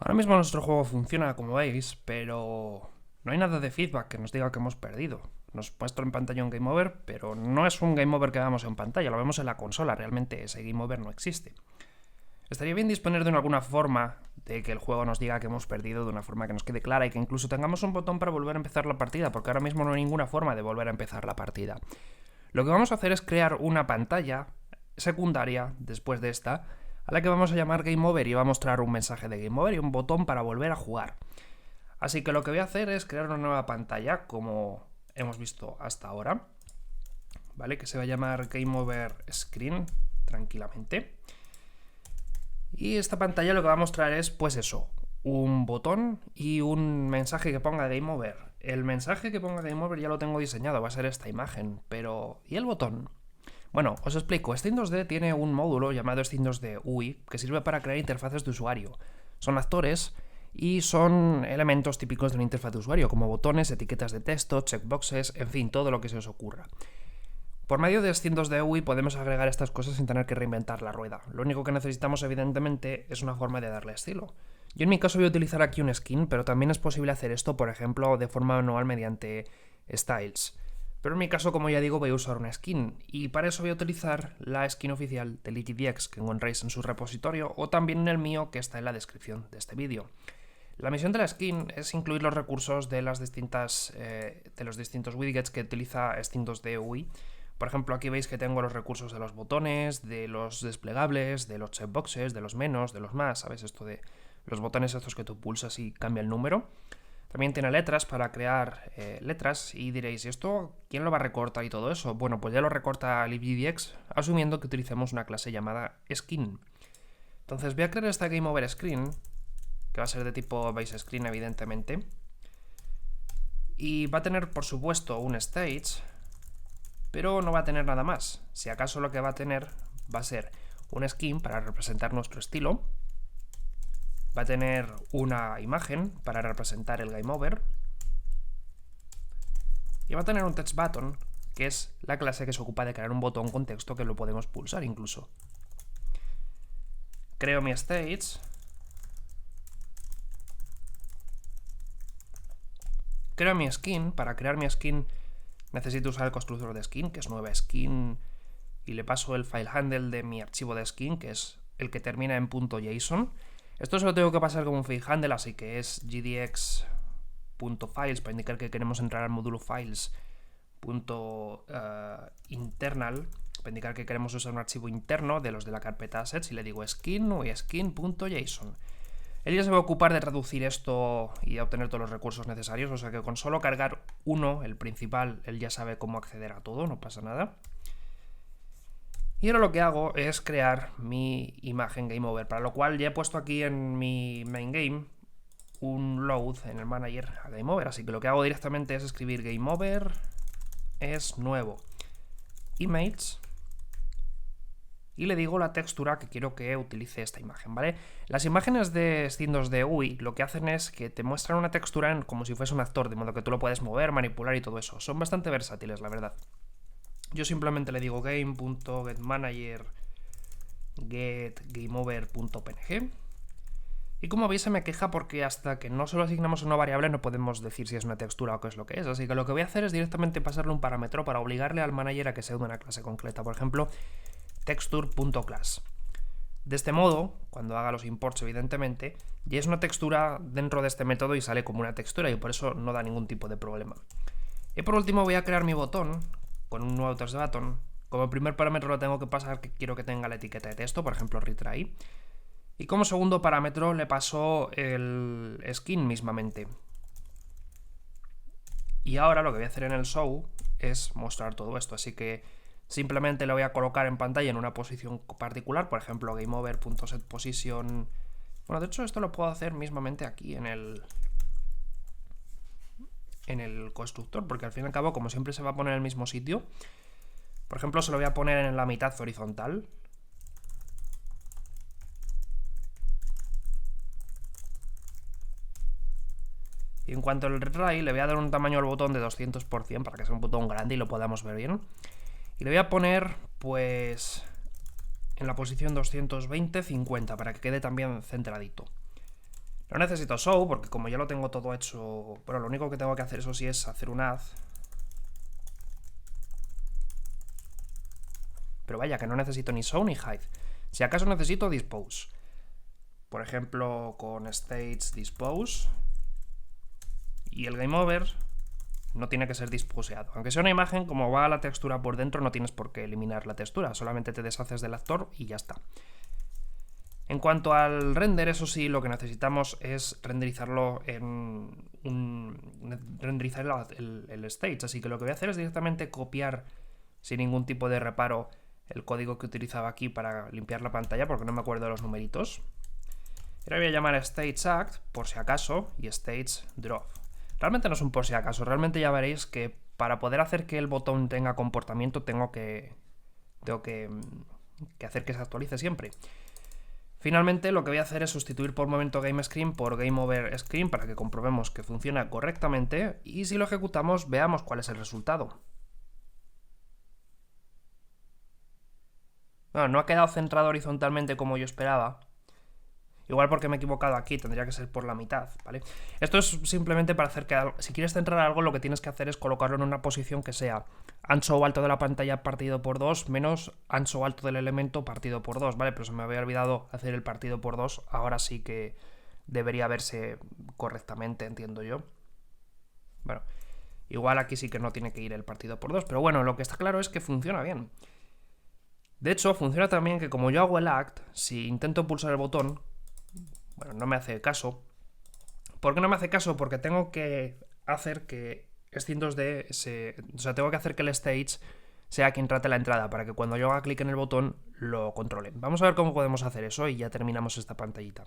Ahora mismo nuestro juego funciona como veis, pero no hay nada de feedback que nos diga que hemos perdido. Nos muestra en pantalla un game over, pero no es un game over que veamos en pantalla, lo vemos en la consola, realmente ese game over no existe. Estaría bien disponer de alguna forma de que el juego nos diga que hemos perdido de una forma que nos quede clara y que incluso tengamos un botón para volver a empezar la partida, porque ahora mismo no hay ninguna forma de volver a empezar la partida. Lo que vamos a hacer es crear una pantalla secundaria después de esta, a la que vamos a llamar Game Over y va a mostrar un mensaje de Game Over y un botón para volver a jugar. Así que lo que voy a hacer es crear una nueva pantalla, como hemos visto hasta ahora, ¿vale? Que se va a llamar Game Over Screen, tranquilamente. Y esta pantalla lo que va a mostrar es, pues eso, un botón y un mensaje que ponga Game Over. El mensaje que ponga Game Over ya lo tengo diseñado, va a ser esta imagen, pero ¿y el botón? Bueno, os explico. Steam 2D tiene un módulo llamado Steam 2D UI que sirve para crear interfaces de usuario. Son actores y son elementos típicos de una interfaz de usuario, como botones, etiquetas de texto, checkboxes, en fin, todo lo que se os ocurra. Por medio de Steam 2D UI podemos agregar estas cosas sin tener que reinventar la rueda. Lo único que necesitamos, evidentemente, es una forma de darle estilo. Yo en mi caso voy a utilizar aquí un skin, pero también es posible hacer esto, por ejemplo, de forma manual mediante styles. Pero en mi caso, como ya digo, voy a usar una skin, y para eso voy a utilizar la skin oficial de LittleDX que encontráis en su repositorio, o también en el mío, que está en la descripción de este vídeo. La misión de la skin es incluir los recursos de los distintos widgets que utiliza Steam 2D UI. Por ejemplo, aquí veis que tengo los recursos de los botones, de los desplegables, de los checkboxes, de los menos, de los más, ¿sabes? Esto de los botones estos que tú pulsas y cambia el número. También tiene letras para crear letras y diréis, ¿y esto quién lo va a recortar y todo eso? Bueno, pues ya lo recorta LibGDX, asumiendo que utilicemos una clase llamada skin. Entonces voy a crear esta Game Over Screen, que va a ser de tipo base screen, evidentemente. Y va a tener, por supuesto, un stage, pero no va a tener nada más. Si acaso lo que va a tener va a ser un skin para representar nuestro estilo. Va a tener una imagen para representar el Game Over. Y va a tener un text button, que es la clase que se ocupa de crear un botón con texto que lo podemos pulsar incluso. Creo mi stage. Creo mi skin. Para crear mi skin necesito usar el constructor de skin, que es nueva skin, y le paso el file handle de mi archivo de skin, que es el que termina en .json. Esto se lo tengo que pasar como un file handle, así que es gdx.files para indicar que queremos entrar al módulo files.internal para indicar que queremos usar un archivo interno de los de la carpeta assets, y le digo skin o skin.json. Él ya se va a ocupar de traducir esto y a obtener todos los recursos necesarios, o sea que con solo cargar uno, el principal, él ya sabe cómo acceder a todo, no pasa nada. Y ahora lo que hago es crear mi imagen Game Over, para lo cual ya he puesto aquí en mi main game un load en el manager a Game Over, así que lo que hago directamente es escribir Game Over es nuevo image y le digo la textura que quiero que utilice esta imagen, ¿vale? Las imágenes de Steam 2D UI lo que hacen es que te muestran una textura como si fuese un actor, de modo que tú lo puedes mover, manipular y todo eso. Son bastante versátiles, la verdad. Yo simplemente le digo game.getManager getGameOver.png, y como veis se me queja porque hasta que no se lo asignamos a una variable no podemos decir si es una textura o qué es lo que es, así que lo que voy a hacer es directamente pasarle un parámetro para obligarle al manager a que sea de una clase concreta, por ejemplo texture.class. De este modo, cuando haga los imports, evidentemente, ya es una textura dentro de este método y sale como una textura, y por eso no da ningún tipo de problema. Y por último voy a crear mi botón con un nuevo text button. Como primer parámetro lo tengo que pasar que quiero que tenga la etiqueta de texto, por ejemplo retry. Y como segundo parámetro le paso el skin mismamente. Y ahora lo que voy a hacer en el show es mostrar todo esto, así que simplemente lo voy a colocar en pantalla en una posición particular, por ejemplo gameover.setPosition. Bueno, de hecho esto lo puedo hacer mismamente aquí en el constructor, porque al fin y al cabo, como siempre se va a poner en el mismo sitio, por ejemplo se lo voy a poner en la mitad horizontal. Y en cuanto al retry, le voy a dar un tamaño al botón de 200% para que sea un botón grande y lo podamos ver bien. Y le voy a poner, pues, en la posición 220-50 para que quede también centradito. No necesito show porque como ya lo tengo todo hecho... Bueno, lo único que tengo que hacer, eso sí, es hacer un add. Pero vaya, que no necesito ni show ni hide. Si acaso necesito dispose. Por ejemplo, con states dispose. Y el game over no tiene que ser disposeado. Aunque sea una imagen, como va la textura por dentro, no tienes por qué eliminar la textura. Solamente te deshaces del actor y ya está. En cuanto al render, eso sí, lo que necesitamos es renderizarlo renderizar el stage. Así que lo que voy a hacer es directamente copiar sin ningún tipo de reparo el código que utilizaba aquí para limpiar la pantalla, porque no me acuerdo de los numeritos. Ahora voy a llamar stage act, por si acaso, y stage drop. Realmente no es un por si acaso, realmente ya veréis que para poder hacer que el botón tenga comportamiento tengo que hacer que se actualice siempre. Finalmente lo que voy a hacer es sustituir por momento GameScreen por GameOverScreen para que comprobemos que funciona correctamente y si lo ejecutamos veamos cuál es el resultado. Bueno, no ha quedado centrado horizontalmente como yo esperaba. Igual porque me he equivocado aquí, tendría que ser por la mitad, ¿vale? Esto es simplemente para hacer que, si quieres centrar algo, lo que tienes que hacer es colocarlo en una posición que sea ancho o alto de la pantalla partido por 2 menos ancho o alto del elemento partido por 2, ¿vale? Pero se me había olvidado hacer el partido por 2, ahora sí que debería verse correctamente, entiendo yo. Bueno, igual aquí sí que no tiene que ir el partido por 2, pero bueno, lo que está claro es que funciona bien. De hecho, funciona también que como yo hago el act, si intento pulsar el botón, bueno, no me hace caso. ¿Por qué no me hace caso? Porque tengo que hacer que Scene 2D o sea, tengo que hacer que el stage sea quien trate la entrada para que cuando yo haga clic en el botón lo controle. Vamos a ver cómo podemos hacer eso y ya terminamos esta pantallita.